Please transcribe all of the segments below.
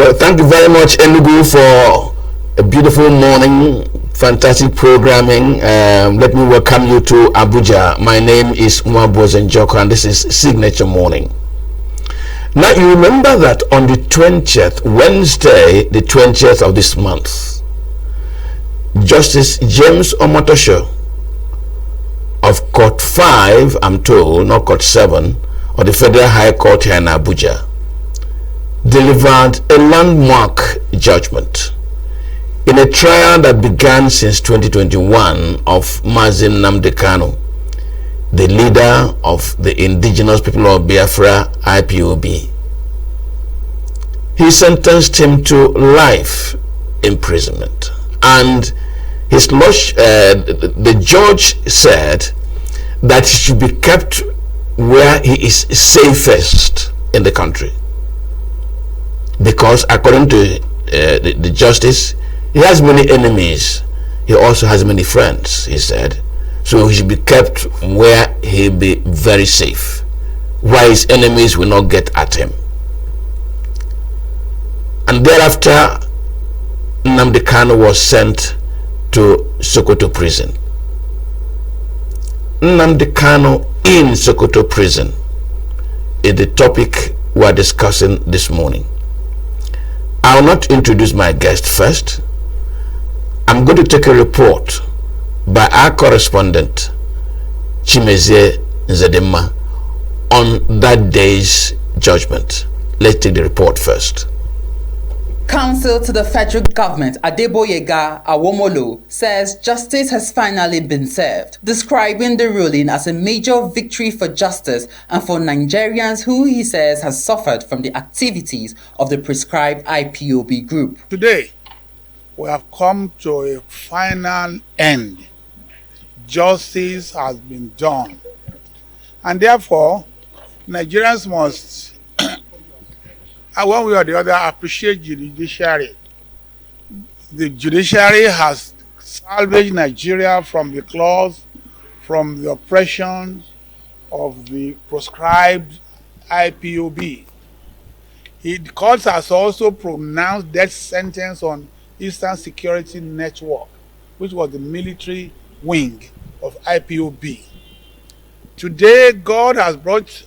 Well, thank you very much, Enugu, for a beautiful morning, fantastic programming. Let me welcome you to Abuja. My name is Mwabozenjoko, and this is Signature Morning. Now, you remember that on the 20th, Wednesday, the 20th of this month, Justice James Omotosho of Court 5, I'm told, not Court 7, of the Federal High Court here in Abuja, delivered a landmark judgment in a trial that began since 2021 of Mazi Nnamdi Kanu, the leader of the Indigenous People of Biafra, IPOB. He sentenced him to life imprisonment, and the judge said that he should be kept where he is safest in the country, because according to the justice, he has many enemies. He also has many friends, he said. So he should be kept where he'll be very safe, where his enemies will not get at him. And thereafter, Nnamdi Kanu was sent to Sokoto Prison. Nnamdi Kanu in Sokoto Prison is the topic we're discussing this morning. I will not introduce my guest first. I'm going to take a report by our correspondent, Chimezie Nzedema, on that day's judgment. Let's take the report first. Counsel to the federal government, Adeboyega Awomolo, says justice has finally been served, describing the ruling as a major victory for justice and for Nigerians who he says has suffered from the activities of the prescribed IPOB group. Today, we have come to a final end. Justice has been done. And therefore, Nigerians must one way or the other appreciate the judiciary. The judiciary has salvaged Nigeria from the claws, from the oppression of the proscribed IPOB. The court has also pronounced death sentence on Eastern Security Network, which was the military wing of IPOB. Today, God has brought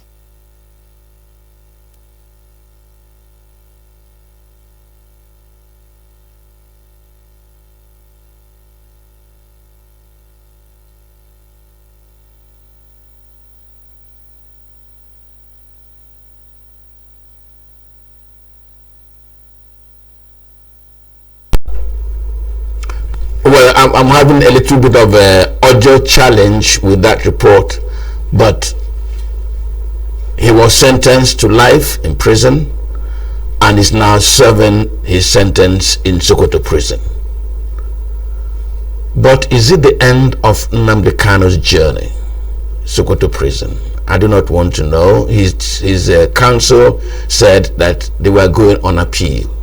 Well, I'm having a little bit of an audio challenge with that report, but he was sentenced to life in prison and is now serving his sentence in Sokoto Prison. But is it the end of Nnamdi Kanu's journey, Sokoto Prison? I do not want to know. His counsel said that they were going on appeal.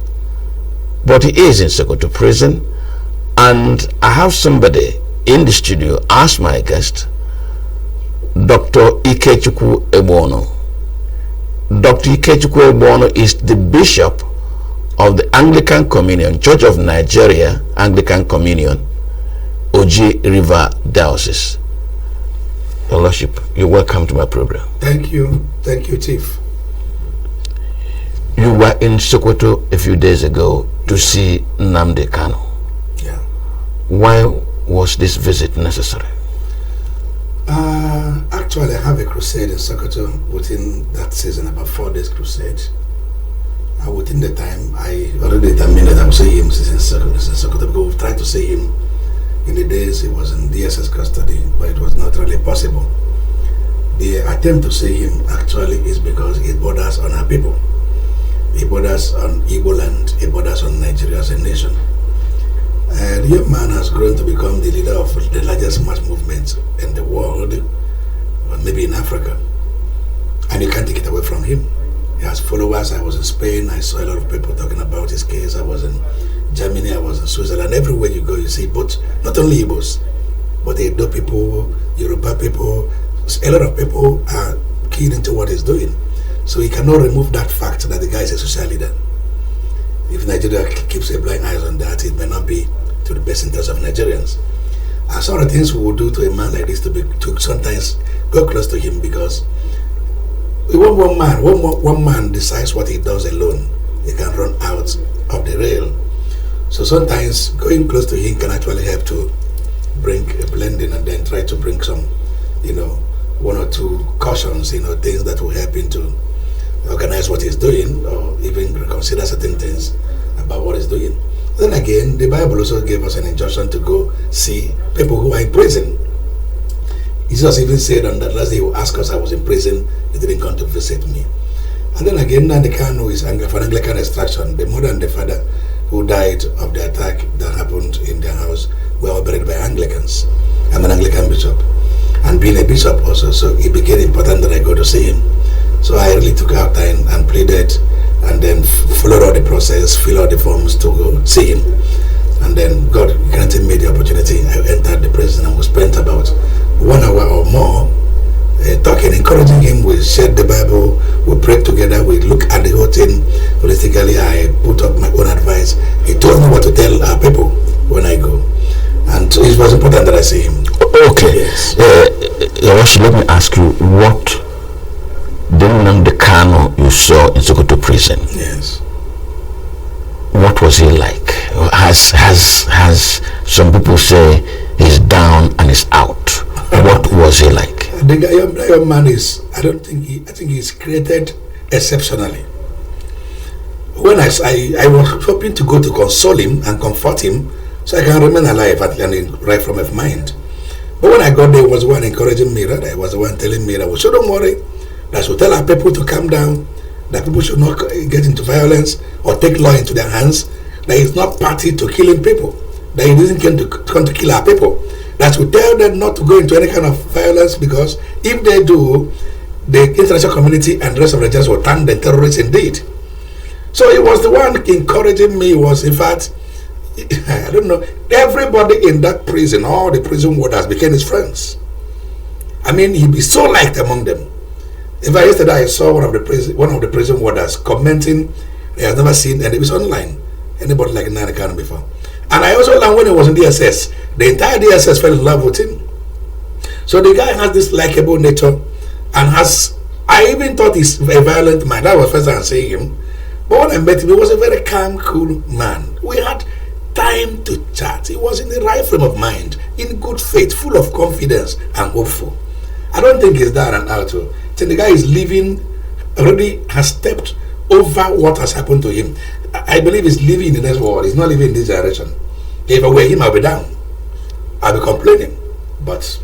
But he is in Sokoto Prison. And I have somebody in the studio, ask my guest, Dr. Ikechukwu Egbonu. Dr. Ikechukwu Egbonu is the bishop of the Anglican Communion, Church of Nigeria, Anglican Communion, Oji River Diocese. Your Lordship, you're welcome to my program. Thank you, Chief. You were in Sokoto a few days ago to see Nnamdi Kanu. Why was this visit necessary? Actually, I have a crusade in Sokoto within that season, about 4 days crusade. Within the time, I already determined that I would see him in Sokoto, because we've tried to see him in the days he was in DSS custody, but it was not really possible. The attempt to see him actually is because it borders on our people. It borders on Igbo land, it borders on Nigeria as a nation. The young man has grown to become the leader of the largest mass movement in the world, or maybe in Africa. And you can't take it away from him. He has followers. I was in Spain, I saw a lot of people talking about his case. I was in Germany, I was in Switzerland. Everywhere you go, you see, but not only Igbos, but Edo people, Yoruba people, a lot of people are keen into what he's doing. So he cannot remove that fact that the guy is a social leader. Nigeria keeps a blind eye on that, it may not be to the best interest of Nigerians. And some of the things we will do to a man like this to sometimes go close to him, because one man decides what he does alone, he can run out of the rail. So sometimes going close to him can actually help to bring a blending, and then try to bring some, one or two cautions, things that will help him to organize what he's doing, or even consider certain things about what he's doing. Then again, the Bible also gave us an injunction to go see people who are in prison. Jesus even said on that last day, he will ask us, I was in prison, you didn't come to visit me. And then again, Nnamdi Kanu is for Anglican extraction. The mother and the father who died of the attack that happened in their house were all buried by Anglicans. I'm an Anglican bishop, and being a bishop also, so it became important that I go to see him. So I really took out time and pleaded, and then followed all the process, filled out the forms to go see him. And then God granted me the opportunity. I entered the prison and we spent about 1 hour or more talking, encouraging him. We shared the Bible, we prayed together, we looked at the whole thing holistically. I put up my own advice. He told me what to tell our people when I go. And so it was important that I see him. Okay. Yes. Let me ask you, what the Nnamdi Kanu you saw in Sokoto Prison? Yes. What was he like? Has some people say he's down and he's out? What was he like? The young man is, I think he's created exceptionally. When I was hoping to go to console him and comfort him so I can remain alive and in right frame of mind. But when I got there, he was the one encouraging me, rather. He was the one telling me that, well, so don't worry, that should tell our people to calm down, that people should not get into violence or take law into their hands, that he's not party to killing people, that he doesn't come to kill our people, that should tell them not to go into any kind of violence, because if they do, the international community and the rest of the Nigerians will turn them terrorists indeed. So he was the one encouraging me. Was, in fact, I don't know, everybody in that prison, all the prison warders became his friends. I mean, he'd be so liked among them. In fact, yesterday I saw one of the prison warders commenting he has never seen, and it was online, anybody like Nnamdi Kanu before. And I also learned when he was in DSS, the entire DSS fell in love with him. So the guy has this likable nature, and I even thought he's a violent man. That was the first time seeing him. But when I met him, he was a very calm, cool man. We had time to chat. He was in the right frame of mind, in good faith, full of confidence and hopeful. I don't think he's down and out. So the guy is living, already has stepped over what has happened to him. I believe he's living in the next world. He's not living in this generation. If I were him, I'll be down. I'll be complaining. But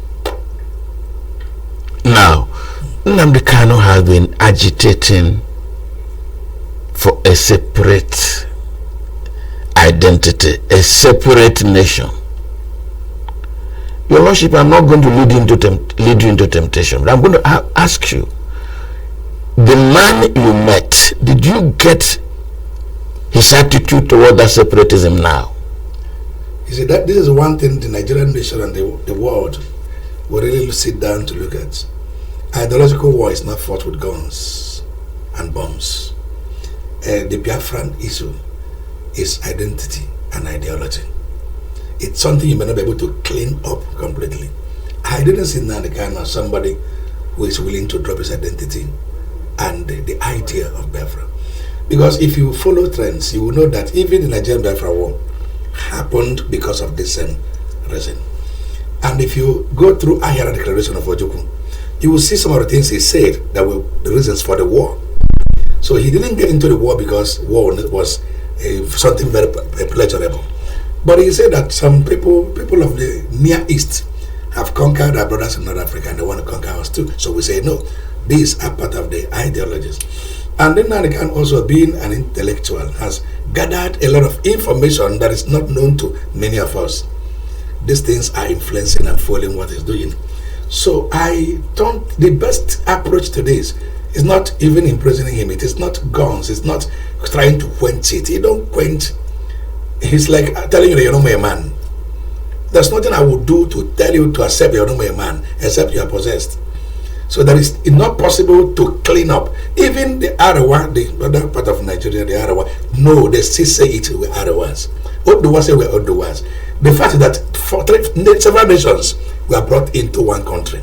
now, Nnamdi Kanu has been agitating for a separate identity, a separate nation. Your Lordship, I'm not going to lead you into temptation, but I'm going to ask you, the man you met, did you get his attitude toward that separatism now? You see, that this is one thing the Nigerian nation and the world will really sit down to look at. Ideological war is not fought with guns and bombs. The Biafran issue is identity and ideology. It's something you may not be able to clean up completely. I didn't see Nnamdi Kanu as somebody who is willing to drop his identity and the idea of Biafra. Because if you follow trends, you will know that even the Nigerian Biafra war happened because of this same reason. And if you go through Ahara Declaration of Ojukwu, you will see some of the things he said that were the reasons for the war. So he didn't get into the war because war was something very pleasurable. But he said that some people of the Near East have conquered our brothers in North Africa and they want to conquer us too. So we say no, these are part of the ideologies. And then Nnamdi Kanu, also being an intellectual, has gathered a lot of information that is not known to many of us. These things are influencing and following what he's doing. So I don't, the best approach to this is not even imprisoning him. It is not guns. It's not trying to quench it. You don't quench. He's like telling you that you're not a man. There's nothing I would do to tell you to accept you're not a man, except you are possessed. So that is not possible to clean up. Even the Arawa, the other part of Nigeria, the Arawa, no, they still say it were Arawas. Oduwas say were Oduwas. The fact that several nations were brought into one country.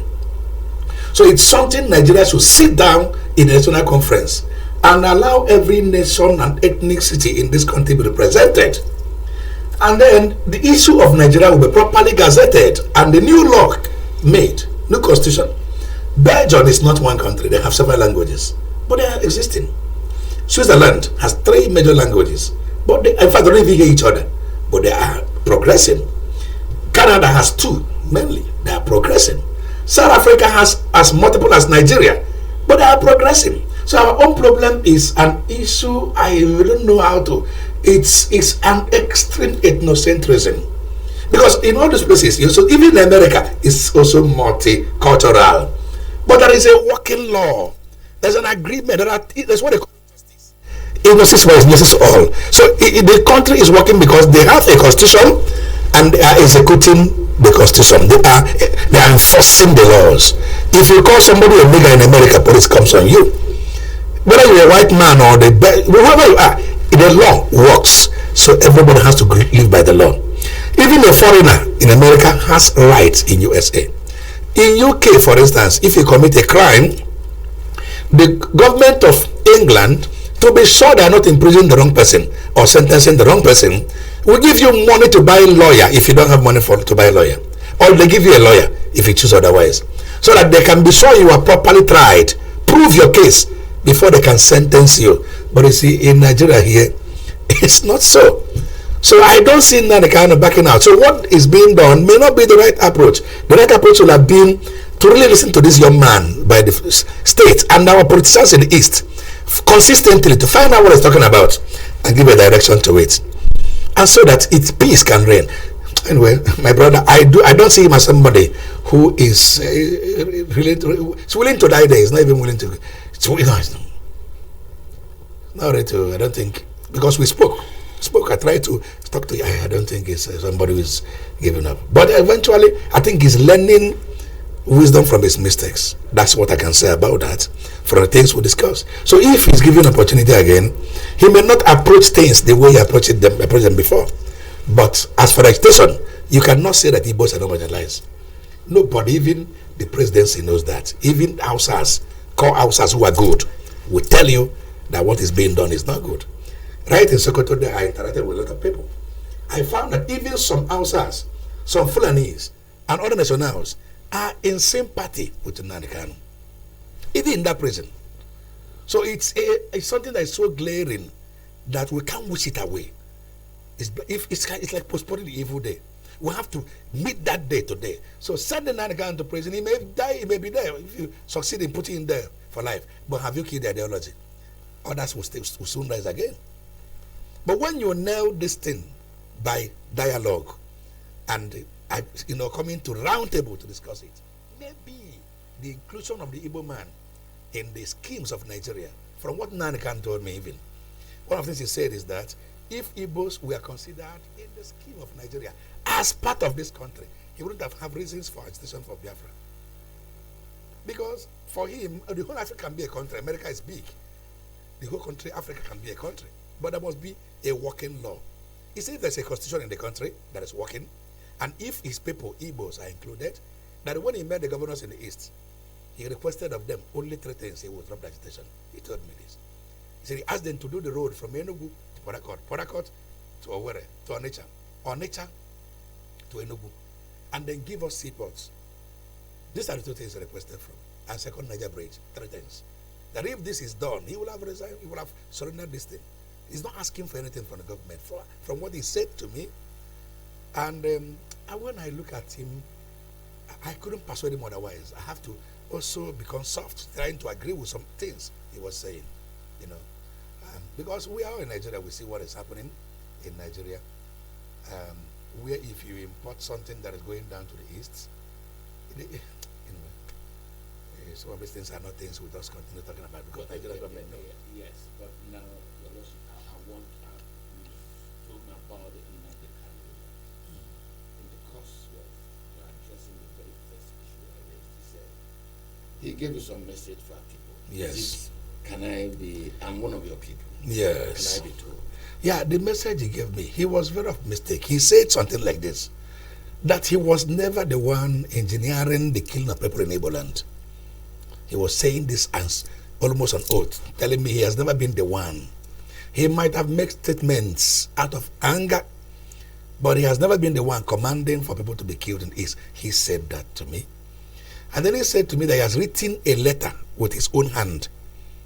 So it's something Nigeria should sit down in a national conference and allow every nation and ethnicity in this country be represented. And then the issue of Nigeria will be properly gazetted and the new law made, new constitution. Belgium is not one country, they have several languages, but they are existing. Switzerland has 3 major languages, but they, in fact, they don't even hear each other, but they are progressing. Canada has 2, mainly, they are progressing. South Africa has as multiple as Nigeria, but they are progressing. So our own problem is an issue I don't know how to. It's an extreme ethnocentrism, because in all these places, so even in America, it's also multicultural. But there is a working law. There's an agreement. That's what they call justice. Injustice versus all. So the country is working because they have a constitution and they are executing the constitution. They are enforcing the laws. If you call somebody a nigger in America, police comes on you. Whether you're a white man or whoever you are, the law works. So everybody has to live by the law. Even a foreigner in America has rights in USA. In UK, for instance, if you commit a crime, the government of England, to be sure they are not imprisoning the wrong person or sentencing the wrong person, will give you money to buy a lawyer if you don't have money to buy a lawyer. Or they give you a lawyer if you choose otherwise. So that they can be sure you are properly tried, prove your case before they can sentence you. But you see, in Nigeria here, it's not so. So I don't see Nnamdi Kanu backing out. So what is being done may not be the right approach. The right approach will have been to really listen to this young man by the state and our politicians in the East consistently to find out what he's talking about and give a direction to it. And so that peace can reign. Anyway, my brother, I don't see him as somebody who is willing to die there. He's not even willing to. Not ready to. I don't think, because we spoke. I tried to talk to you. I don't think it's somebody who is giving up. But eventually, I think he's learning wisdom from his mistakes. That's what I can say about that from the things we discussed. So if he's given opportunity again, he may not approach things the way he approached them before. But as for agitation, you cannot say that Igbos are not marginalized. Nobody, even the presidency, knows that. Even core Hausas who are good, will tell you that what is being done is not good. Right in Sokoto, there I interacted with a lot of people. I found that even some Hausas, some Fulanese, and other nationals are in sympathy with Nnamdi Kanu, even in that prison. So it's something that is so glaring that we can't wish it away. It's like postponing the evil day. We have to meet that day today. So send the Nnamdi Kanu to prison. He may die, he may be there if you succeed in putting him there for life. But have you killed the ideology? Others will soon rise again. But when you nail this thing by dialogue and coming to round table to discuss it, maybe the inclusion of the Igbo man in the schemes of Nigeria, from what Nnamdi Kanu told me even, one of the things he said is that if Igbos were considered in the scheme of Nigeria as part of this country, he wouldn't have reasons for agitation for Biafra. Because for him, the whole Africa can be a country. America is big. The whole country, Africa, can be a country. But there must be a working law. He said if there's a constitution in the country that is working, and if his people, Igbos, are included, that when he met the governors in the East, he requested of them only 3 things. He would drop the agitation. He told me this. He said he asked them to do the road from Enugu to Port to Owerri, to Onitsha to Enugu, and then give us seaports. These are the 2 things he requested from. And second, Niger Bridge, 3 things. That if this is done, he will have resigned, he will have surrendered this thing. He's not asking for anything from the government, from what he said to me. And when I look at him, I couldn't persuade him otherwise. I have to also become soft, trying to agree with some things he was saying, because we are in Nigeria, we see what is happening in Nigeria, where if you import something that is going down to the East, anyway, some of these things are not things we just continue talking about because Nigeria government knows. Yes, but now, I want you talking about the Nnamdi Kanu in the course of addressing the very first issue I raised. He said He gave you some message for our people. Yes. I'm one of your people. Yes. Can I be told? Yeah, the message he gave me, he was very optimistic. He said something like this, that he was never the one engineering the killing of people in Igbo land. He was saying this as almost an oath, telling me he has never been the one. He might have made statements out of anger, but he has never been the one commanding for people to be killed in the East. He said that to me. And then he said to me that he has written a letter with his own hand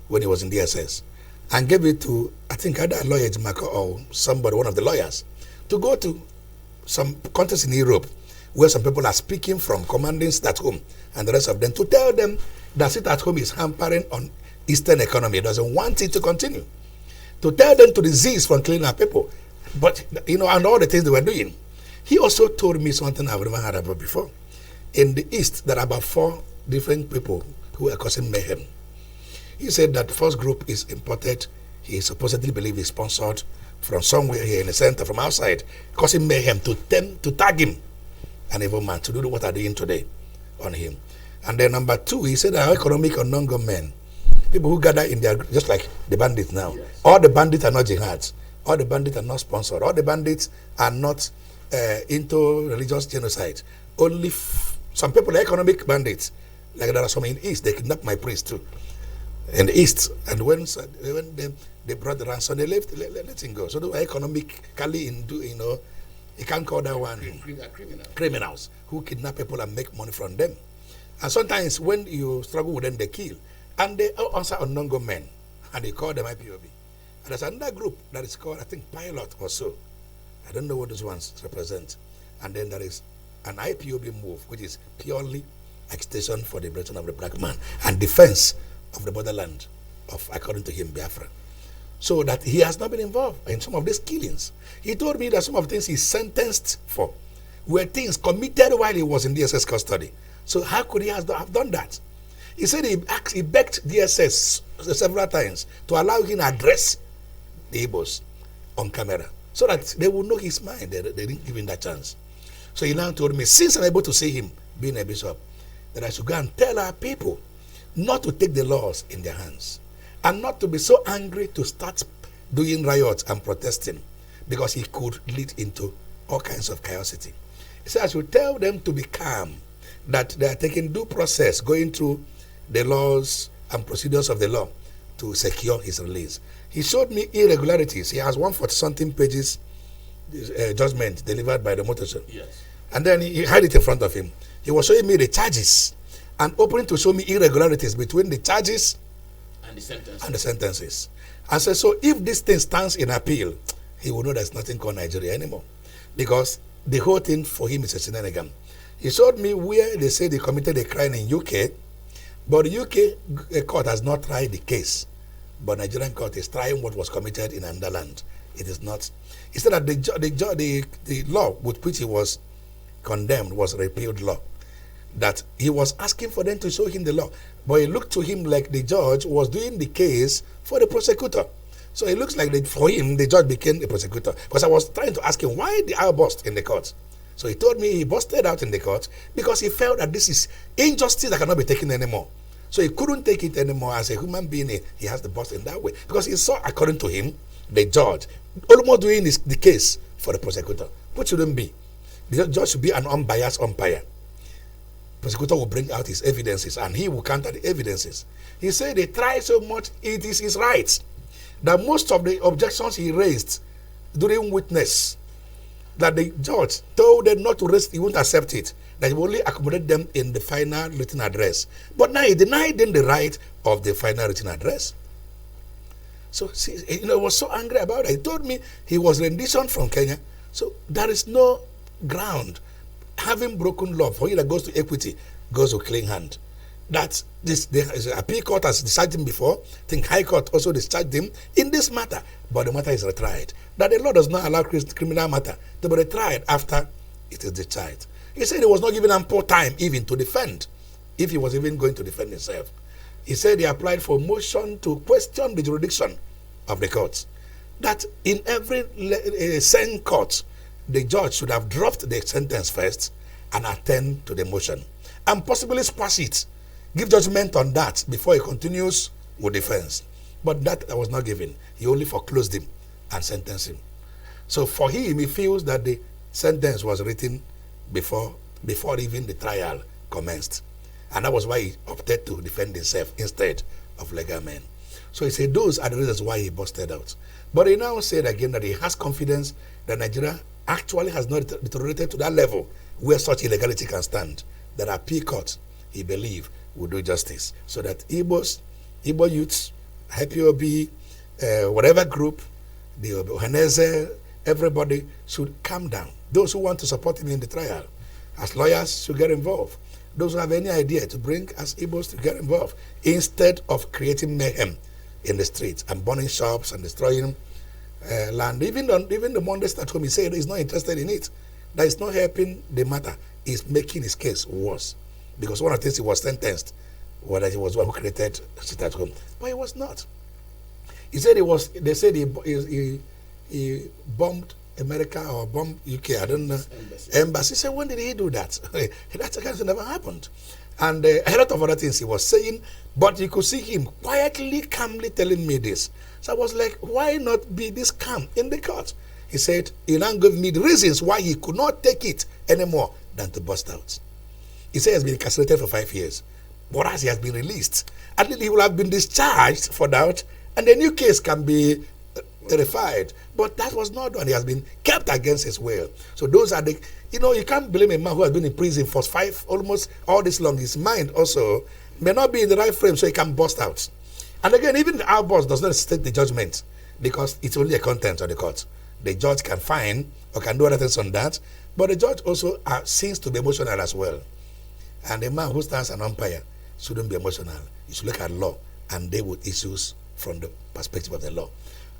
when he was in DSS and gave it to, I think, either a lawyer or somebody, one of the lawyers, to go to some countries in Europe where some people are speaking from, commanding sit at home, and the rest of them, to tell them that sit at home is hampering on Eastern economy. It doesn't want it to continue. To tell them to desist from killing our people. But, and all the things they were doing. He also told me something I've never heard about before. In the East, there are about 4 different people who are causing mayhem. He said that the first group is imported. He supposedly believes is sponsored from somewhere here in the center, from outside, causing mayhem to tag him, an evil man, to do what they're doing today on him. And then number 2, he said that economic or non-government, people who gather in their, just like the bandits now. Yes. All the bandits are not jihads. All the bandits are not sponsored. All the bandits are not into religious genocide. Only some people are economic bandits. Like there are some in the East, they kidnapped my priest too. In the East. And when they brought the ransom, they let him go. So they were economically, you can't call that one criminals who kidnap people and make money from them. And sometimes when you struggle with them, they kill. And they answer unknown government, and they call them IPOB. And there's another group that is called, I think, Pilot or so. I don't know what those ones represent. And then there is an IPOB move, which is purely agitation for the liberation of the black man and defense of the borderland of, according to him, Biafra. So that he has not been involved in some of these killings. He told me that some of the things he's sentenced for were things committed while he was in DSS custody. So how could he have done that? He said he begged DSS several times to allow him to address the Igbos on camera so that they would know his mind. They didn't give him that chance. So he now told me, since I'm able to see him being a bishop, that I should go and tell our people not to take the laws in their hands and not to be so angry to start doing riots and protesting, because he could lead into all kinds of chaosity. He said I should tell them to be calm, that they are taking due process, going through the laws and procedures of the law to secure his release. He showed me irregularities. He has 140-something pages judgment delivered by the Omotosho. Yes. And then he had it in front of him. He was showing me the charges and opening to show me irregularities between the charges and the sentences. And so if this thing stands in appeal, he will know there's nothing called Nigeria anymore. Because the whole thing for him is a shenanigan. He showed me where they say they committed a crime in UK, but the UK court has not tried the case. But Nigerian court is trying what was committed in another land. It is not. He said that the law with which he was condemned was a repealed law. That he was asking for them to show him the law. But it looked to him like the judge was doing the case for the prosecutor. So it looks like for him, the judge became a prosecutor. Because I was trying to ask him, why did I bust in the court? So he told me he busted out in the court because he felt that this is injustice that cannot be taken anymore. So he couldn't take it anymore as a human being. He has to bust in that way. Because he saw, according to him, the judge almost doing the case for the prosecutor, which shouldn't be. The judge should be an unbiased umpire. Prosecutor will bring out his evidences and he will counter the evidences. He said they try so much, it is his right. That most of the objections he raised during witness, that the judge told them not to raise, he won't accept it, that he will only accommodate them in the final written address. But now he denied them the right of the final written address. So, he was so angry about it. He told me he was renditioned from Kenya. So there is no ground. Having broken law, for you that goes to equity, goes to clean hand. That the appeal court has decided him before. I think High Court also discharged him in this matter. But the matter is retried. That the law does not allow criminal matter to be retried after it is discharged. He said he was not given ample time even to defend, if he was even going to defend himself. He said he applied for motion to question the jurisdiction of the courts. That in every sane court, the judge should have dropped the sentence first and attend to the motion and possibly squash it give judgment on that before he continues with defense. But that was not given. He only foreclosed him and sentenced him. So for him, he feels that the sentence was written before even the trial commenced. And that was why he opted to defend himself instead of legal men. So he said those are the reasons why he busted out. But he now said again that he has confidence that Nigeria actually has not deteriorated to that level where such illegality can stand. That appeal court, he believes, will do justice. So that Igbos, Igbo youths, IPOB, whatever group, the Ohanese, everybody should calm down. Those who want to support him in the trial, as lawyers, should get involved. Those who have any idea to bring as Igbos to get involved, instead of creating mayhem in the streets and burning shops and destroying land. Even the Mondays at home, he said he's not interested in it. That is not helping the matter. He's making his case worse. Because one of the things he was sentenced was that he was one who created sit at home. But he was not. He said they said he bombed America or bombed UK, I don't know. Embassy. He said, when did he do that? That kind of thing never happened. And a lot of other things he was saying, but you could see him quietly, calmly telling me this. So I was like, why not be this calm in the court? He said, he now gave me the reasons why he could not take it anymore than to bust out. He said he has been incarcerated for 5 years, but as he has been released, at least he will have been discharged for that, and the new case can be terrified. But that was not done. He has been kept against his will. So those are the, you can't blame a man who has been in prison for almost all this long. His mind also may not be in the right frame, so he can bust out. And again, even our boss does not state the judgment because it's only a content of the court. The judge can fine or can do other things on that, but the judge also seems to be emotional as well. And a man who stands an umpire shouldn't be emotional. You should look at law and deal with issues from the perspective of the law.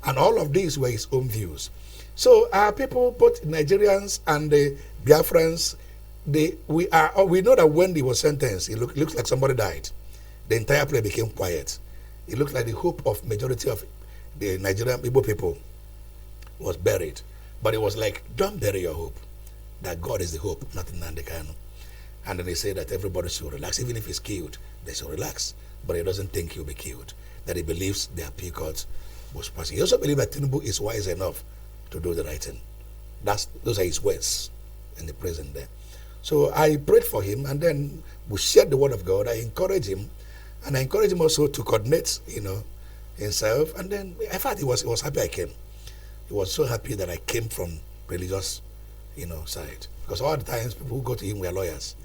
And all of these were his own views. So our people, both Nigerians and the Biafrans, we know that when he was sentenced, it looks like somebody died. The entire place became quiet. It looked like the hope of majority of the Nigerian Igbo people was buried. But it was like, don't bury your hope. That God is the hope, not Nnamdi Kanu. And then they say that everybody should relax. Even if he's killed, they should relax. But he doesn't think he'll be killed. That he believes the appeal court was passing. He also believes that Tinubu is wise enough to do the right thing. Those are his words in the prison there. So I prayed for him, and then we shared the word of God. I encouraged him, and I encouraged him also to coordinate, himself. And then, in fact, he was happy I came. He was so happy that I came from religious, side. Because all the times people who go to him were lawyers.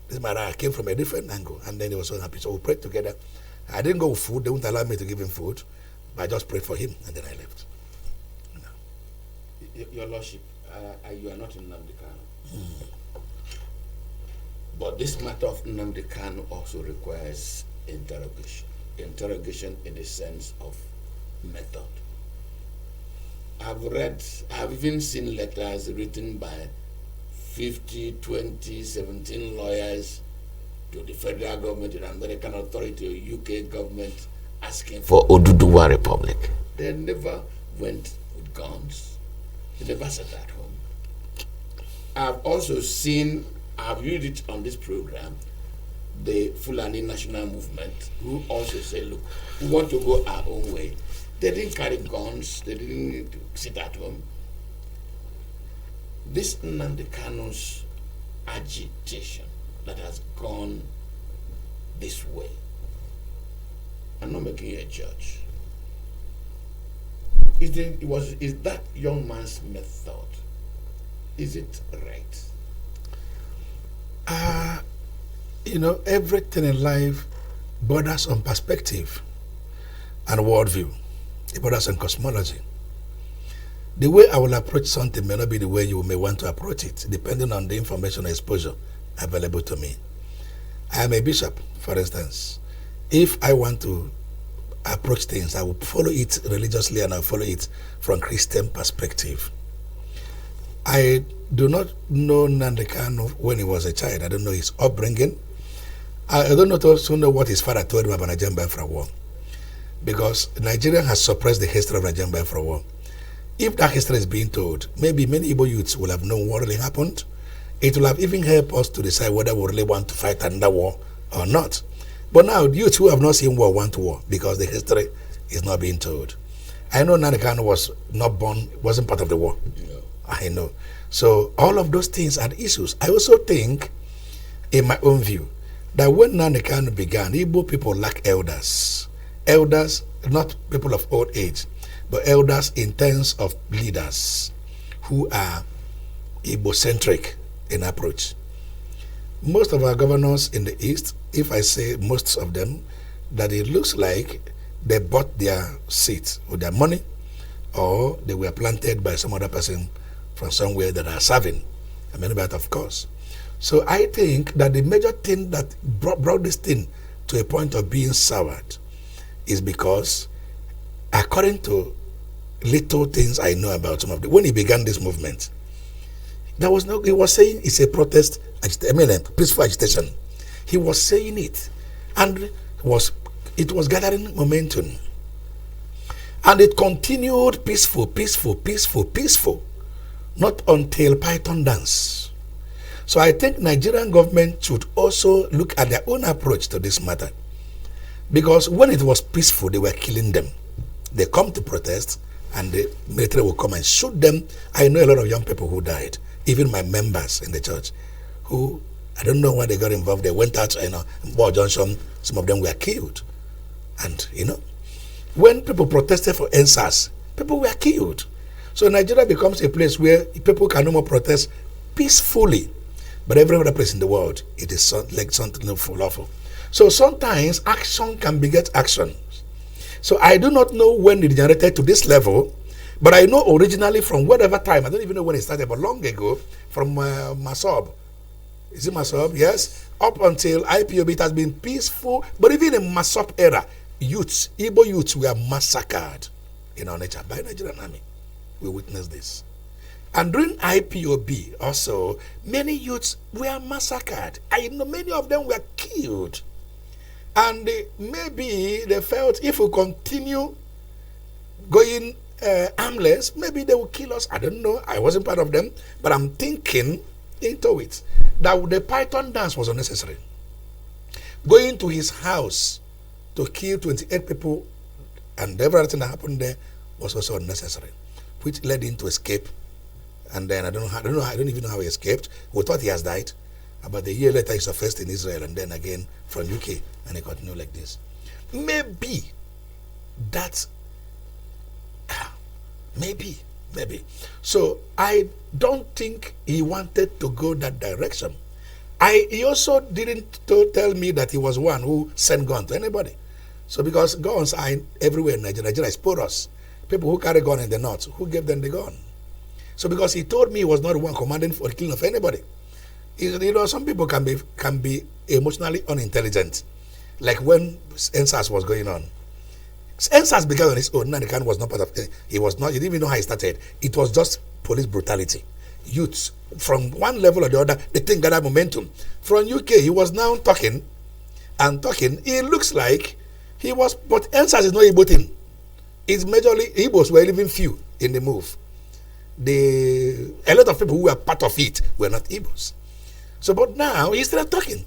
This matter, I came from a different angle, and then he was so happy. So we prayed together. I didn't go with food. They wouldn't allow me to give him food. But I just prayed for him, and then I left. Your Lordship, you are not in Nnamdi Kanu. But this matter of Nnamdi Kanu also requires interrogation. Interrogation in the sense of method. I've even seen letters written by 50, 20, 17 lawyers to the federal government, the American authority, or UK government, asking for Oduduwa Republic. They never went with guns. They never sat at home. I've also seen, I've used it on this program, the Fulani National Movement, who also say, look, we want to go our own way. They didn't carry guns. They didn't sit at home. This Nnamdi Kanu's agitation that has gone this way, I'm not making you a judge. Is that young man's method? Is it right? Everything in life borders on perspective and worldview. It borders on cosmology. The way I will approach something may not be the way you may want to approach it, depending on the information and exposure available to me. I am a bishop, for instance. If I want to approach things, I will follow it religiously and I'll follow it from Christian perspective. I do not know Nnamdi Kanu when he was a child. I don't know his upbringing. I don't also know what his father told him about Nigerian Biafra war. Because Nigeria has suppressed the history of Nigerian Biafra war. If that history is being told, maybe many Igbo youths will have known what really happened. It will have even helped us to decide whether we really want to fight another war or not. But now, youth who have not seen war want war because the history is not being told. I know Nnamdi Kanu was not born, wasn't part of the war. No. I know. So all of those things are issues. I also think, in my own view, that when Nnamdi Kanu began, Igbo people lack elders. Elders, not people of old age, but elders in terms of leaders who are Igbo-centric in approach. Most of our governors in the East, if I say most of them, that it looks like they bought their seats with their money, or they were planted by some other person from somewhere that are serving. I mean, but of course. So I think that the major thing that brought this thing to a point of being soured is because, according to little things I know about some of the, when he began this movement, there was no, he was saying it's a protest, peaceful agitation. He was saying it, and it was gathering momentum. And it continued peaceful, not until Python dance. So I think Nigerian government should also look at their own approach to this matter. Because when it was peaceful, they were killing them. They come to protest, and the military will come and shoot them. I know a lot of young people who died, even my members in the church, who, I don't know why they got involved. They went out, in Boer Junction, some of them were killed. And, when people protested for NSAS, people were killed. So Nigeria becomes a place where people can no more protest peacefully. But every other place in the world, it is like something lawful. So sometimes action can beget action. So I do not know when it generated to this level, but I know originally from whatever time, I don't even know when it started, but long ago, from Masob. Is it Masob? Yes. Up until IPOB, it has been peaceful. But even in Masob era, youths, Igbo youths were massacred in our nature by Nigerian army. We witnessed this. And during IPOB also, many youths were massacred. I know many of them were killed. And maybe they felt if we continue going armless, maybe they will kill us. I don't know. I wasn't part of them. But I'm thinking into it that the Python dance was unnecessary. Going to his house to kill 28 people and everything that happened there was also unnecessary, which led him to escape. And then I don't even know how he escaped. We thought he has died. About a year later, he surfaced in Israel, and then again from UK, and he continued like this. Maybe maybe. So I don't think he wanted to go that direction. He also didn't tell me that he was one who sent guns to anybody. So because guns are everywhere in Nigeria, Nigeria is porous. People who carry gun in the north, who gave them the gun? So because he told me he was not the one commanding for the killing of anybody. Some people can be emotionally unintelligent. Like when NSAS was going on. NSAS began on its own. Nnamdi Kanu was not part of it. He didn't even know how it started. It was just police brutality. Youths, from one level or the other, the thing gathered momentum. From UK, he was now talking. It looks like he was, but NSAS is not Igbo thing. It's majorly Igbos were living few in the move. A lot of people who were part of it were not Igbos. So, but now he started talking.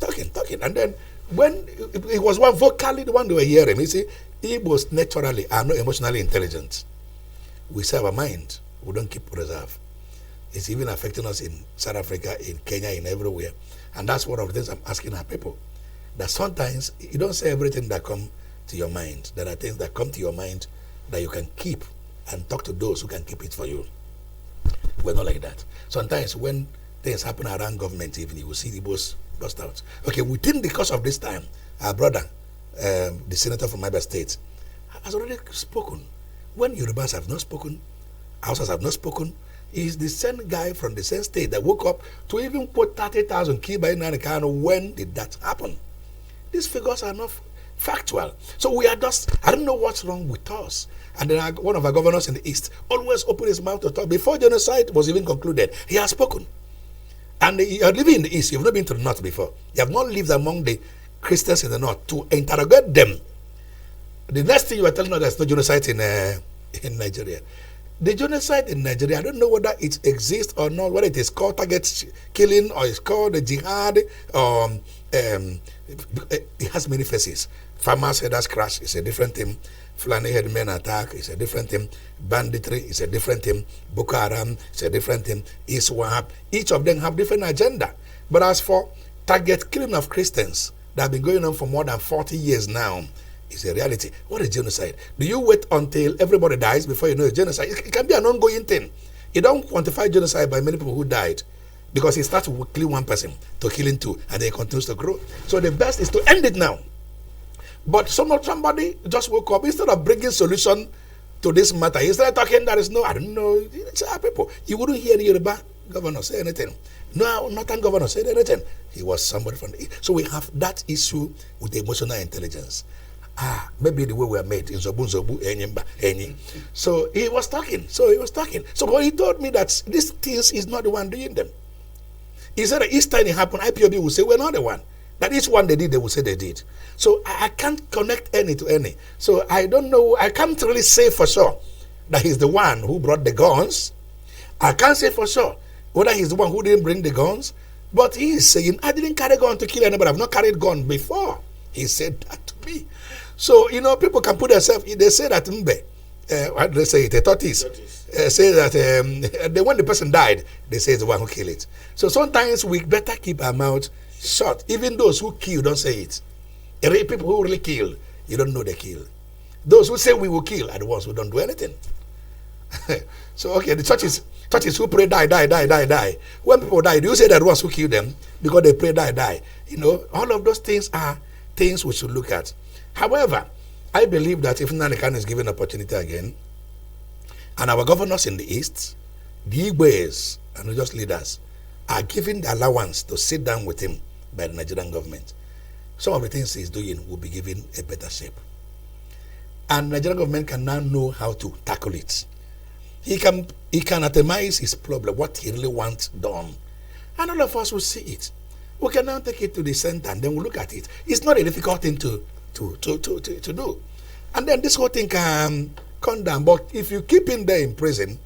And then when it was one vocally, the one they were hearing, you see, Igbos naturally are not emotionally intelligent. We serve a mind. We don't keep reserve. It's even affecting us in South Africa, in Kenya, in everywhere. And that's one of the things I'm asking our people. That sometimes you don't say everything that come to your mind. There are things that come to your mind that you can keep and talk to those who can keep it for you. We're not like that. Sometimes when things happen around government, even you will see the boss bust out. Okay, within the course of this time, our brother, the senator from Abia State, has already spoken. When Yorubas have not spoken, Hausas have not spoken, he's the same guy from the same state that woke up to even put 30,000 killed by Nnamdi Kanu. When did that happen? These figures are not factual. So we are just, I don't know what's wrong with us. And then one of our governors in the East always opened his mouth to talk. Before genocide was even concluded, he has spoken. And you are living in the East, you've not been to the North before. You have not lived among the Christians in the North to interrogate them. The next thing you are telling us, there's no genocide in Nigeria. The genocide in Nigeria, I don't know whether it exists or not, whether it is called target killing or it's called the jihad, or it has many faces. Farmers headers crash is a different thing. Fulani headmen attack is a different thing. Banditry is a different thing. Boko Haram is a different thing. ISWAP, each of them have different agenda. But as for target killing of Christians that have been going on for more than 40 years now, is a reality. What is genocide? Do you wait until everybody dies before you know it's genocide? It can be an ongoing thing. You don't quantify genocide by many people who died, because it starts with killing one person to killing two, and then it continues to grow. So the best is to end it now. But somebody just woke up, instead of bringing solution to this matter, he started talking that is no, I don't know, it's our people. You wouldn't hear the Yoruba governor say anything. No, Northern governor said anything. He was somebody from the... So we have that issue with the emotional intelligence. Maybe the way we are made in Zobu, Enyi. So he was talking. So when he told me that these things is not the one doing them. He said that each time it happened, IPOB will say, we're not the one. That each one they did, they will say they did. So I can't connect any to any. So I don't know, I can't really say for sure that he's the one who brought the guns. I can't say for sure whether he's the one who didn't bring the guns. But he is saying, I didn't carry gun to kill anybody. I've not carried gun before. He said that to me. So, people can put themselves, they say that what do they say it, a tortoise, say that when the person died, they say it's the one who killed it. So sometimes we better keep our mouth shut. Even those who kill don't say it. People who really kill, you don't know they kill. Those who say we will kill are the ones who don't do anything. So, okay, the churches who pray, die. When people die, do you say they're the ones who kill them because they pray, die? All of those things are things we should look at. However, I believe that if Nnamdi Kanu is given opportunity again, and our governors in the East, the Igbos and religious leaders are given the allowance to sit down with him by the Nigerian government, some of the things he's doing will be given a better shape. And the Nigerian government can now know how to tackle it. He can itemize his problem, what he really wants done. And all of us will see it. We can now take it to the center and then we'll look at it. It's not a difficult thing to do. And then this whole thing can come down. But if you keep him there in prison,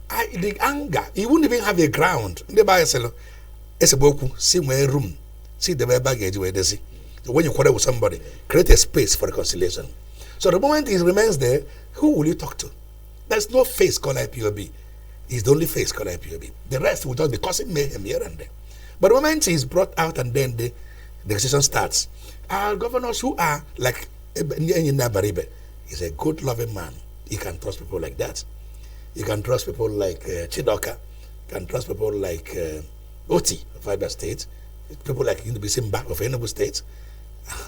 the anger, he wouldn't even have a ground. It's a book, see my room, see the baggage where they see. So when you quarrel with somebody, create a space for reconciliation. So the moment he remains there, who will you talk to? There's no face called IPOB. He's the only face called IPOB. The rest will just be causing mayhem here and there. But the moment he's brought out and then the decision starts, our governors who are like Baribe is a good, loving man. You can trust people like that. You can trust people like Chidoka. You can trust people like Oti of Iber State. People like Simba of Enugu State.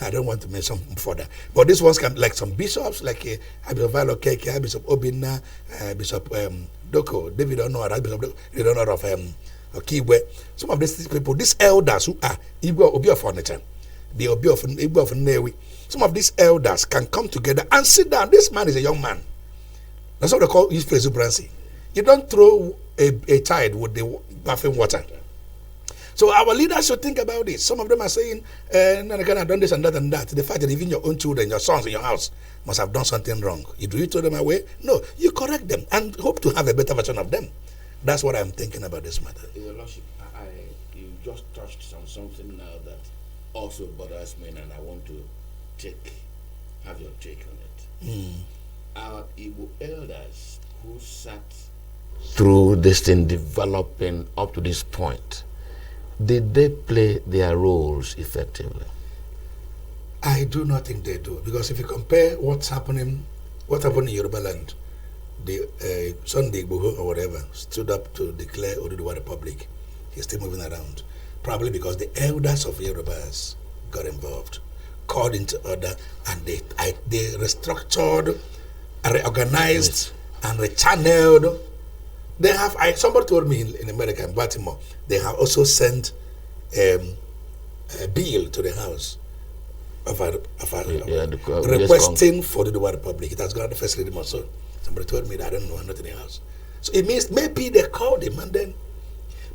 I don't want to mention further. But these ones can, like some bishops, like Bishop Valo Keke, Bishop Obina, Bishop Doko, David Honor, Bishop David Honor of Okigwe. Some of these people, these elders who are Igbo Obi of Furniture, the Obi of Igbo of Newi, some of these elders can come together and sit down. This man is a young man. That's what they call his exuberancy. You don't throw a child with the bathing water. So our leaders should think about this. Some of them are saying, Nnamdi have done this and that and that. The fact that even your own children, your sons in your house must have done something wrong. Do you throw them away? No, you correct them and hope to have a better version of them. That's what I'm thinking about this matter. Your Lordship, you just touched on something now that also bothers me, and I want to have your take on it. Our Igbo elders who sat through this thing developing up to this point, did they play their roles effectively? I do not think they do, because if you compare what happened in Yoruba land, the Sunday Igbo or whatever stood up to declare Oduduwa Republic. He's still moving around, probably because the elders of Yorubas got involved, called into order, and they restructured, reorganized, and rechanneled. They have. Somebody told me in America, in Baltimore, they have also sent a bill to the House requesting for the Oduduwa Republic. It has gone to the first reading also. Somebody told me that I don't know nothing else. So it means maybe they called him and then.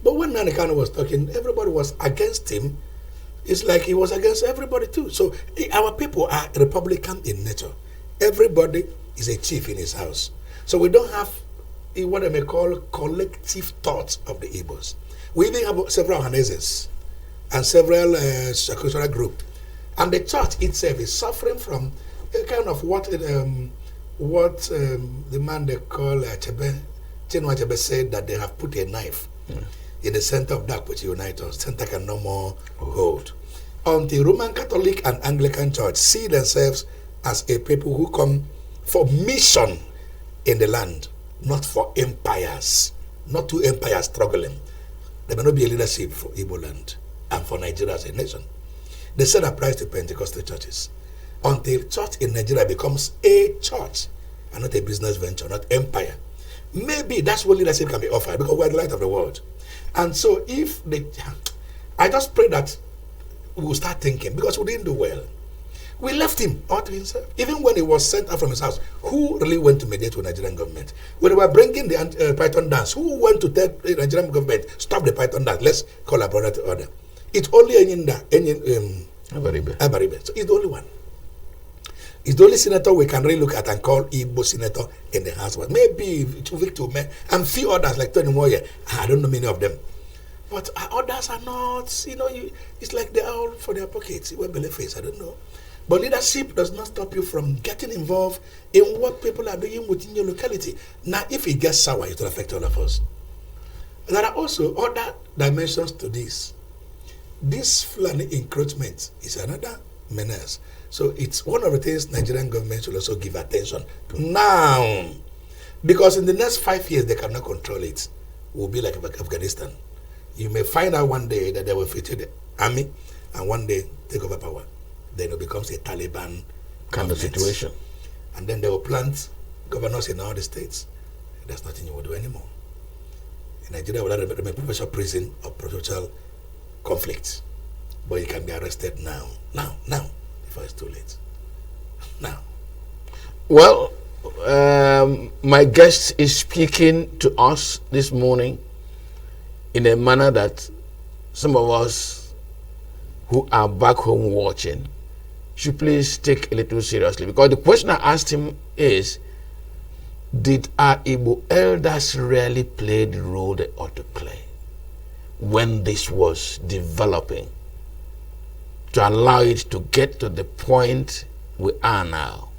But when Nnamdi Kanu was talking, everybody was against him. It's like he was against everybody too. So our people are Republican in nature. Everybody is a chief in his house. So we don't have what they may call collective thought of the Igbos. We even have several organizations and several cultural groups. And the church itself is suffering from a kind of what the man they call Chinua Achebe said, that they have put a knife in the center of that which unites us. Center can no more hold. Until Roman Catholic and Anglican Church see themselves as a people who come for mission in the land, not for empires, not two empires struggling. There may not be a leadership for Igbo land and for Nigeria as a nation. The same applies to Pentecostal churches. Until church in Nigeria becomes a church and not a business venture, not empire, maybe that's what leadership can be offered, because we're the light of the world. And so I just pray that we will start thinking, because we didn't do well. We left him all to himself. Even when he was sent out from his house, who really went to mediate with Nigerian government? When they were bringing the Python dance, who went to tell the Nigerian government, stop the Python dance, let's call a brother to order? It's only Abaribe. So he's the only one. He's the only senator we can really look at and call Igbo senator in the House. Maybe Victor May and few others like Tony Moye. I don't know many of them. But others are not, it's like they're all for their pockets. Where belief is, I don't know. But leadership does not stop you from getting involved in what people are doing within your locality. Now, if it gets sour, it will affect all of us. There are also other dimensions to this. This Fulani encroachment is another menace. So it's one of the things Nigerian government should also give attention to now. Because in the next 5 years, they cannot control it. It will be like Afghanistan. You may find out one day that they will feature the army and one day take over power. Then it becomes a Taliban kind of situation. And then they will plant governors in all the states. There's nothing you will do anymore. In Nigeria, we will have a professional prison or professional conflict. But you can be arrested now, before it's too late. Now. Well, my guest is speaking to us this morning in a manner that some of us who are back home watching should please take a little seriously, because the question I asked him is, did our Igbo elders really play the role they ought to play when this was developing to allow it to get to the point we are now?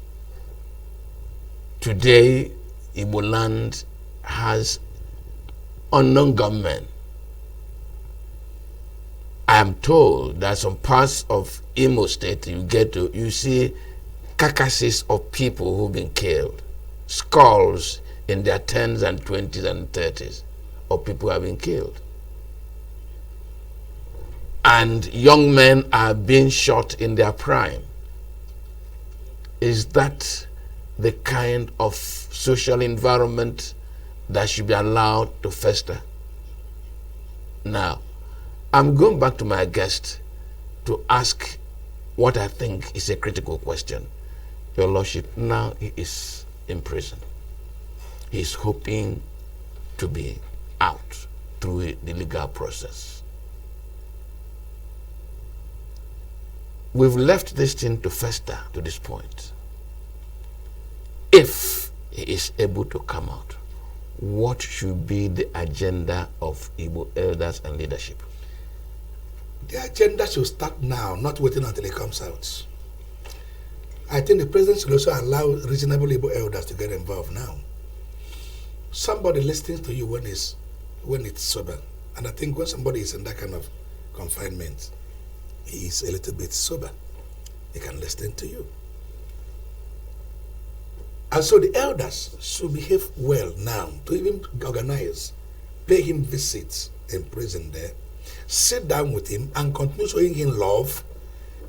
Today, Igbo land has unknown government. I am told that some parts of Imo State you see carcasses of people who've been killed, skulls in their 10s and 20s and 30s of people who have been killed. And young men are being shot in their prime. Is that the kind of social environment that should be allowed to fester? Now, I'm going back to my guest to ask what I think is a critical question. Your Lordship, now he is in prison. He's hoping to be out through the legal process. We've left this thing to fester to this point. If he is able to come out, what should be the agenda of Igbo elders and leadership? The agenda should start now, not waiting until it comes out. I think the president should also allow reasonable Igbo elders to get involved now. Somebody listening to you when it's sober. And I think when somebody is in that kind of confinement, he is a little bit sober. He can listen to you. And so the elders should behave well now to even organize, pay him visits in prison there, sit down with him and continue showing him love.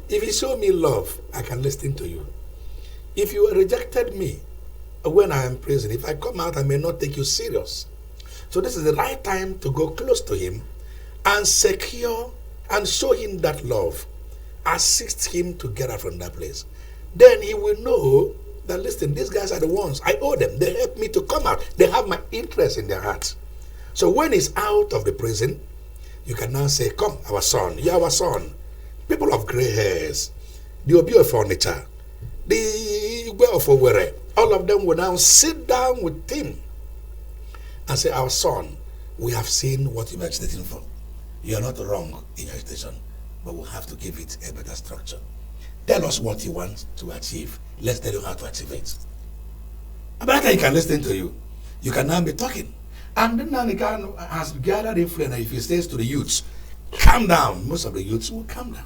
If you show me love, I can listen to you. If you rejected me when I am in prison, if I come out, I may not take you serious. So this is the right time to go close to him and secure and show him that love. Assist him to get out from that place. Then he will know that, listen, these guys are the ones. I owe them. They help me to come out. They have my interest in their hearts. So when he's out of the prison, you can now say, come, our son, you're our son. People of gray hairs, the Obi of furniture, the Igbo of Owerri, all of them will now sit down with him and say, our son, we have seen what you're agitating for. You are not wrong in your agitation, but we have to give it a better structure. Tell us what you want to achieve. Let's tell you how to achieve it. And by that time, he can listen to you. You can now be talking. And then Nnamdi Kanu has gathered influence. If he says to the youths, calm down, most of the youths will calm down.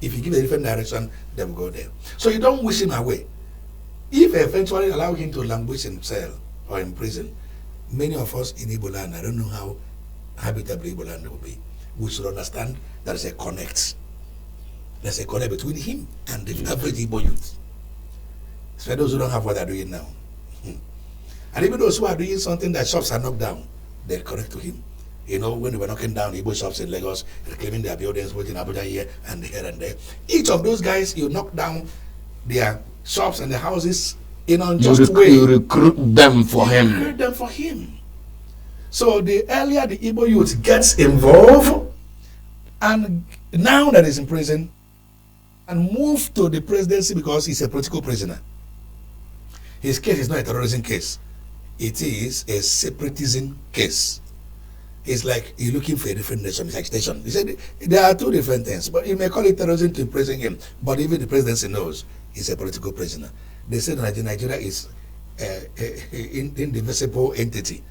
If you give a different direction, they will go there. So you don't wish him away. If eventually allow him to languish in cell or in prison, many of us in Igbo land, I don't know how habitable Igbo land will be. We should understand there is a connect. There's a connect between him and the average Igbo youth. Especially those who don't have what they're doing now. And even those who are doing something that shops are knocked down, they're connect to him. You know, when they were knocking down Igbo shops in Lagos, reclaiming their buildings, both in Abuja here and there. Each of those guys, you knock down their shops and their houses in an unjust way. You recruit them for him. Recruit them for him. So the earlier the Igbo youth gets involved, and now that he's in prison, and move to the presidency because he's a political prisoner. His case is not a terrorism case. It is a separatism case. It's like you're looking for a different nation. It's agitation. He said there are two different things, but you may call it terrorism to imprison him. But even the presidency knows he's a political prisoner. They say that Nigeria is an indivisible entity.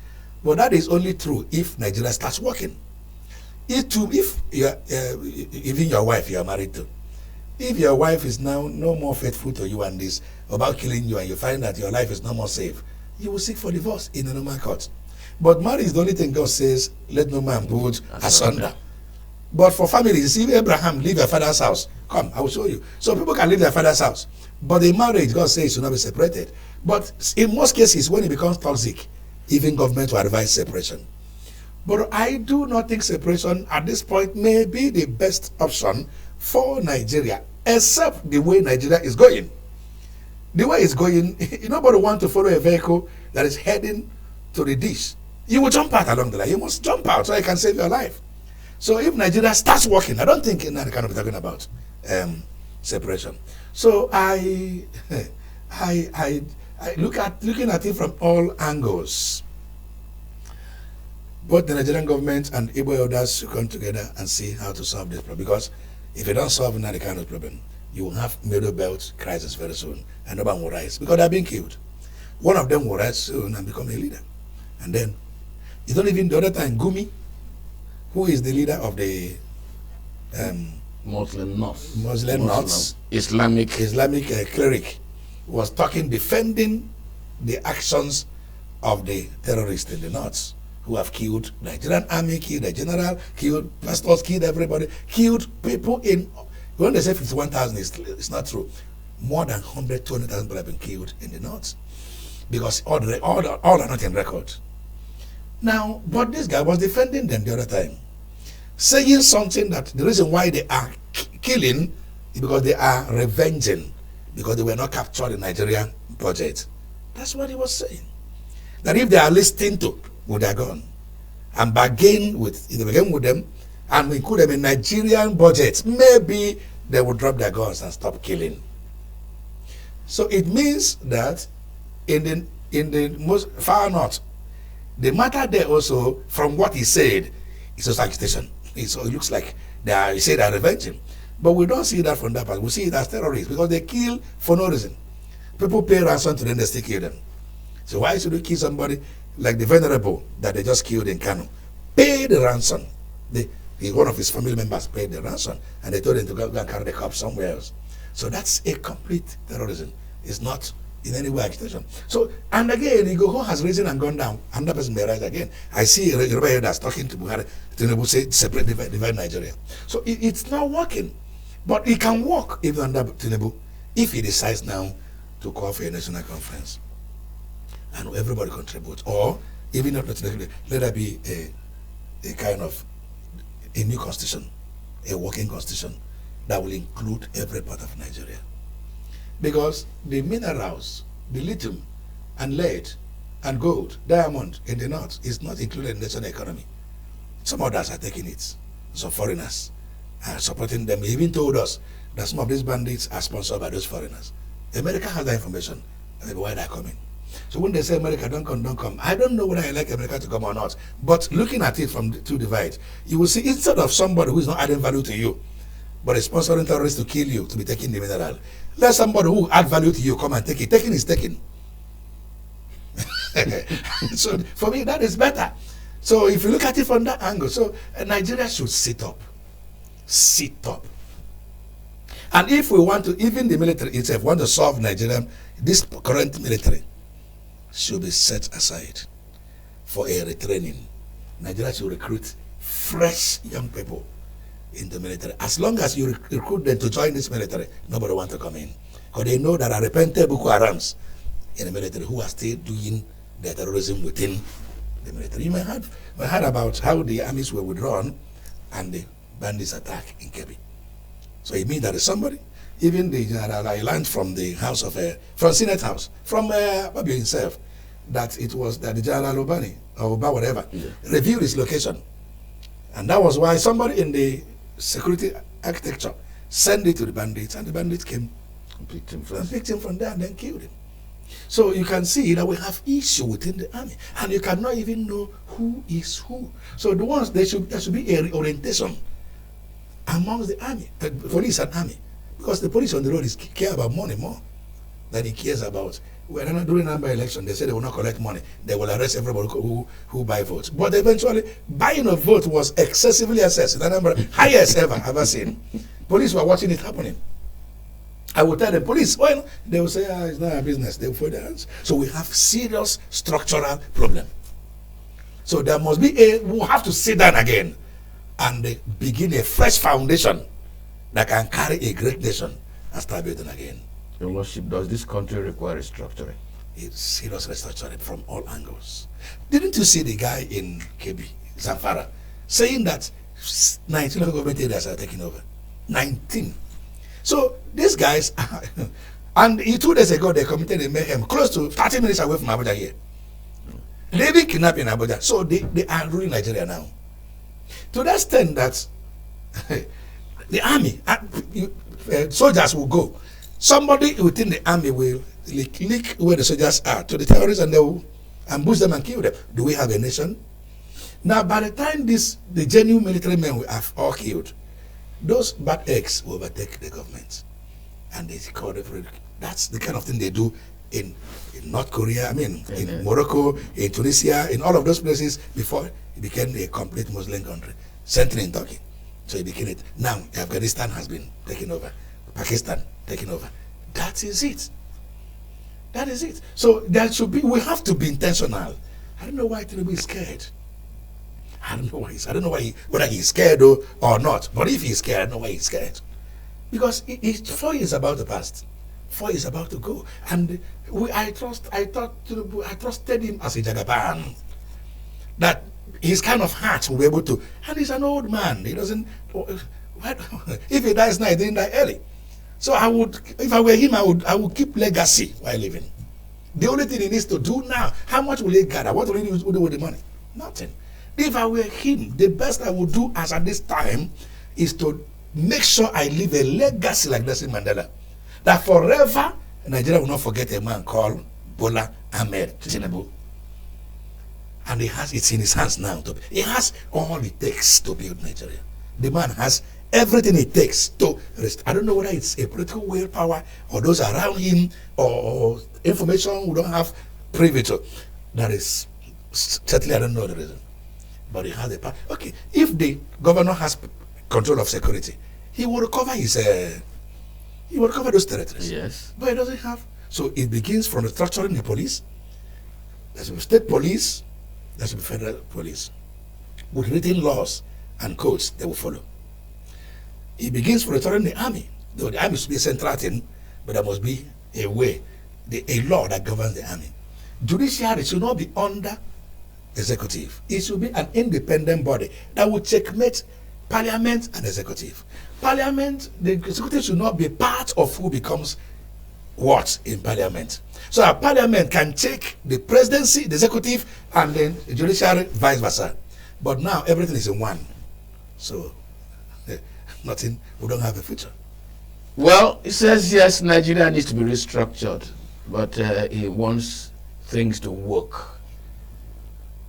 But that is only true if Nigeria starts working. If even your wife you are married to, if your wife is now no more faithful to you and is about killing you, and you find that your life is no more safe, you will seek for divorce in a normal court. But marriage is the only thing God says, let no man put asunder. But for families, see, Abraham, leave your father's house. Come, I will show you. So people can leave their father's house. But in marriage, God says it should not be separated. But in most cases, when it becomes toxic, even government will advise separation. But I do not think separation at this point may be the best option for Nigeria, except the way Nigeria is going. The way it's going, nobody wants to follow a vehicle that is heading to the ditch. You will jump out along the line. You must jump out so you can save your life. So if Nigeria starts working, I don't think Nnamdi Kanu is talking about separation. So I looking at it from all angles. Both the Nigerian government and Igbo elders should come together and see how to solve this problem. Because if you don't solve Nnamdi Kanu's problem, you will have middle belt crisis very soon, and no one will rise because they're being killed. One of them will rise soon and become a leader. And then, you don't even the other time, Gumi, who is the leader of the Muslim North, Islamic cleric, was talking, defending the actions of the terrorists in the North, who have killed Nigerian army, killed the general, killed pastors, killed everybody, killed people in. When they say 51,000, it's not true. More than 100, 200,000 people have been killed in the North because all are not in record. Now, but this guy was defending them the other time, saying something that the reason why they are killing is because they are revenging, because they were not captured in Nigerian budget. That's what he was saying. That if they are listening to with their gun and bargain with them and include them in Nigerian budget, maybe they will drop their guns and stop killing. So it means that in the most far north, the matter there also, from what he said, is just agitation. So it looks like he said they're revenging. But we don't see that from that part. We see it as terrorists because they kill for no reason. People pay ransom to them, they still kill them. So why should we kill somebody like the venerable that they just killed in Kanu? Pay the ransom. One of his family members paid the ransom and they told him to go and carry the corpse somewhere else. So that's a complete terrorism. It's not in any way agitation. So, and again, Igbo has risen and gone down. Another person may rise again. I see Yoruba that's talking to Buhari. Tinubu say separate, divide Nigeria. So it's not working. But it can work even under Tinubu if he decides now to call for a national conference and everybody contributes. Or even if not, let there be a kind of a new constitution, a working constitution that will include every part of Nigeria. Because the minerals, the lithium and lead and gold, diamond in the north is not included in the national economy. Some others are taking it. Some foreigners are supporting them. They even told us that some of these bandits are sponsored by those foreigners. America has that information, and maybe why they're coming. So when they say America, don't come, I don't know whether I like America to come or not. But looking at it from the two divides, you will see instead of somebody who is not adding value to you, but is sponsoring terrorists to kill you, to be taking the mineral, let somebody who add value to you come and take it. Taking is taking. So for me, that is better. So if you look at it from that angle, so Nigeria should sit up. Sit up. And if we want to, even the military itself, want to solve Nigeria, this current military should be set aside for a retraining. Nigeria should recruit fresh young people in the military. As long as you recruit them to join this military, nobody wants to come in. Because they know there are repentant Boko Harams in the military who are still doing their terrorism within the military. You may have heard about how the armies were withdrawn and the bandits attack in Kebbi. So it means there is somebody, even the general I learned from the house of from Senate House, from Babi himself, that it was that the General Obani or Oba whatever reviewed his location, and that was why somebody in the security architecture sent it to the bandits, and the bandits came and picked him from there and then killed him. So you can see that we have issue within the army, and you cannot even know who is who. So the ones there should be a orientation amongst the army, police and army, because the police on the road care about money more than he cares about. When they're not doing number election, they say they will not collect money. They will arrest everybody who buy votes. But eventually, buying a vote was excessively assessed. The number highest ever seen. Police were watching it happening. I would tell the police, well, they will say, it's not our business. They will fold their hands. So we have serious structural problem. So there must be we'll have to sit down again and begin a fresh foundation that can carry a great nation and start building again. Your Lordship, does this country require restructuring? It's serious restructuring from all angles. Didn't you see the guy in Kebbi, Zamfara, saying that 19 local government areas are taking over? 19. So these guys, and 2 days ago they committed a mayhem close to 30 minutes away from Abuja here. They've been kidnapped in Abuja. So they are ruling Nigeria now. To the extent that the army, soldiers will go. Somebody within the army will leak where the soldiers are to the terrorists, and they will ambush them and kill them. Do we have a nation? Now, by the time the genuine military men will have all killed, those bad eggs will overtake the government. And they call it, that's the kind of thing they do in North Korea, in Morocco, in Tunisia, in all of those places before it became a complete Muslim country. Same thing in Turkey. So it became it. Now, Afghanistan has been taken over. Pakistan taken over. That is it. That is it. So we have to be intentional. I don't know why Tinubu is scared. I don't know why whether he's scared or not. But if he's scared, I don't know why he's scared. Because 4 years about to pass. 4 years about to go. And I trusted him as a Jagaban. That his kind of heart will be able to. And he's an old man. He doesn't. If he dies now, he didn't die early. So if I were him, I would keep legacy while living. The only thing he needs to do now, how much will he gather? What will he do with the money? Nothing. If I were him, the best I would do as at this time is to make sure I leave a legacy like Nelson Mandela. That forever, Nigeria will not forget a man called Bola Ahmed Tinubu. And it's in his hands now. He has all it takes to build Nigeria. The man has everything it takes to rest. I don't know whether it's a political willpower or those around him or information we don't have privy to. That is certainly, I don't know the reason. But he has the power. Okay, if the governor has control of security, he will recover those territories. Yes. But he doesn't have. So it begins from restructuring the police. There should be state police, there should be federal police. With written laws and codes, they will follow. It begins from returning the army. Though the army should be a central thing, but there must be a way, a law that governs the army. Judiciary should not be under executive. It should be an independent body that will checkmate parliament and executive. Parliament, the executive should not be part of who becomes what in parliament. So a parliament can take the presidency, the executive, and then the judiciary, vice versa. But now everything is in one. So nothing, we don't have a future. Well, he says yes, Nigeria needs to be restructured, but he wants things to work.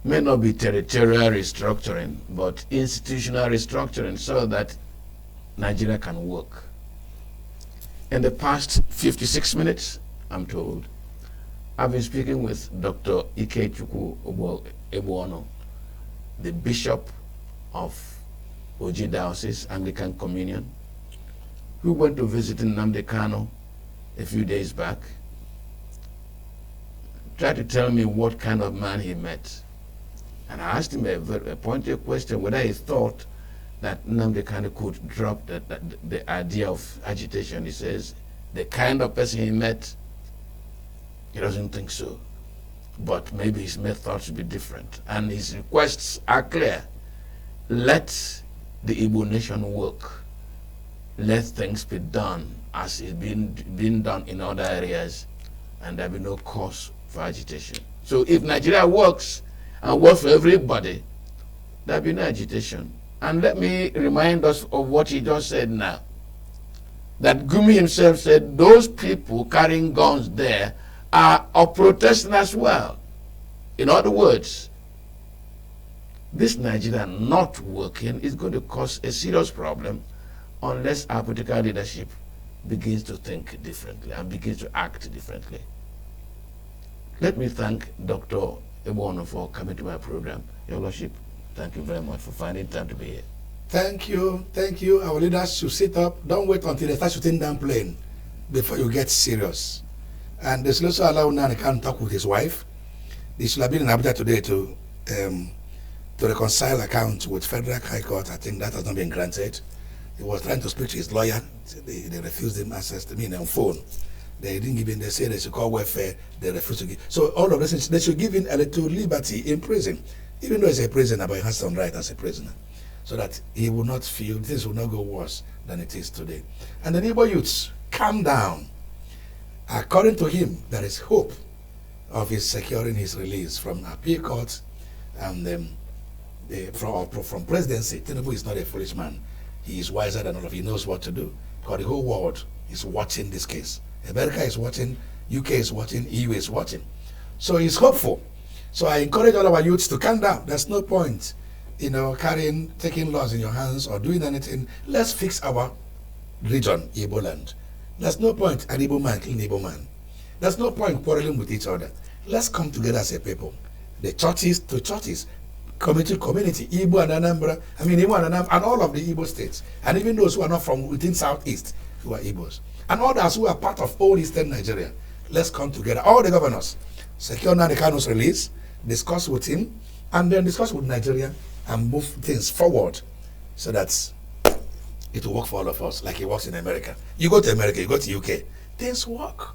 May not be territorial restructuring, but institutional restructuring so that Nigeria can work. In the past 56 minutes, I'm told, I've been speaking with Dr. Ikechukwu Egbonu, the Bishop of Oji Diocese, Anglican Communion, who went to visit Nnamdi Kanu a few days back. Tried to tell me what kind of man he met. And I asked him a pointed question whether he thought that Nnamdi Kanu could drop the idea of agitation. He says the kind of person he met, he doesn't think so. But maybe his methods should be different. And his requests are clear. Let the Igbo nation work. Let things be done as it's been done in other areas, and there be no cause for agitation. So if Nigeria works and works for everybody, there'll be no agitation. And let me remind us of what he just said now. That Gumi himself said those people carrying guns there are protesting as well. In other words, this Nigeria not working is going to cause a serious problem unless our political leadership begins to think differently and begins to act differently. Let me thank Dr. Egbonu for coming to my program. Your Lordship, thank you very much for finding time to be here. Thank you, thank you. Our leaders should sit up. Don't wait until they start shooting down plane before you get serious. And they should also allow Nnamdi Kanu to talk with his wife. They should have been in Abuja today to reconcile accounts with Federal High Court. I think that has not been granted. He was trying to speak to his lawyer. They refused him access to me on phone. They didn't give him, they said they should call welfare, they refused to give. So all of this, they should give him a little liberty in prison, even though he's a prisoner, but he has some right as a prisoner, so that he will not feel, things will not go worse than it is today. And the Igbo youths, calm down. According to him, there is hope of his securing his release from appeal court and from presidency. Tinubu is not a foolish man. He is wiser than all of you. He knows what to do, because the whole world is watching this case. America is watching, UK is watching, EU is watching. So he's hopeful. So I encourage all our youths to calm down. There's no point, taking laws in your hands or doing anything. Let's fix our region, Igbo land. There's no point an Igbo man killing Igbo man. There's no point quarreling with each other. Let's come together as a people. The churches to churches, community to community, Igbo and Anambra, and all of the Igbo states, and even those who are not from within Southeast, who are Igbos, and others who are part of all Eastern Nigeria. Let's come together, all the governors, secure Nnamdi Kanu's release, discuss with him, and then discuss with Nigeria and move things forward so that it will work for all of us like it works in America. You go to America, you go to UK, things work.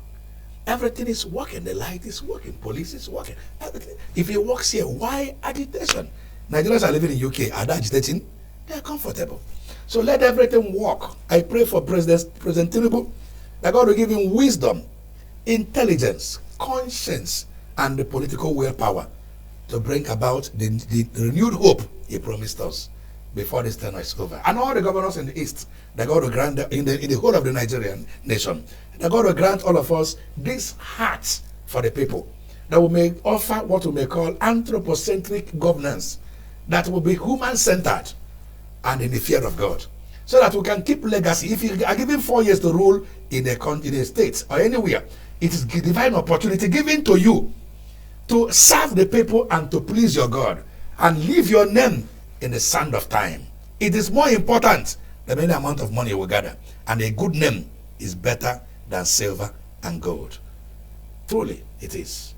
Everything is working. The light is working. Police is working. Everything. If it works here, why agitation? Nigerians are living in UK. Are they agitating? They are comfortable. So let everything work. I pray for President Tinubu that God will give him wisdom, intelligence, conscience, and the political willpower to bring about the renewed hope he promised us before this term is over. And all the governors in the East, that God will grant in the whole of the Nigerian nation, that God will grant all of us this heart for the people, that we may offer what we may call anthropocentric governance, that will be human-centered and in the fear of God, so that we can keep legacy. If you are given 4 years to rule in a state or anywhere, it is a divine opportunity given to you to serve the people and to please your God and leave your name in the sand of time. It is more important than any amount of money you will gather, and a good name is better than silver and gold. Truly, it is.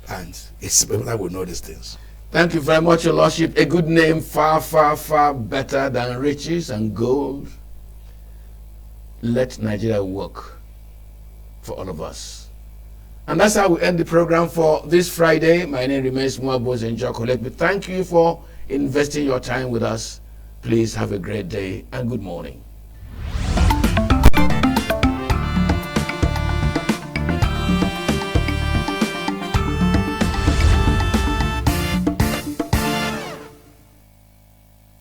And it's people that will know these things. Thank you very much, Your Lordship. A good name far, far, far better than riches and gold. Let Nigeria work for all of us. And that's how we end the program for this Friday. My name remains Mazi Nnamdi Kanu. Let me thank you for investing your time with us. Please have a great day and good morning.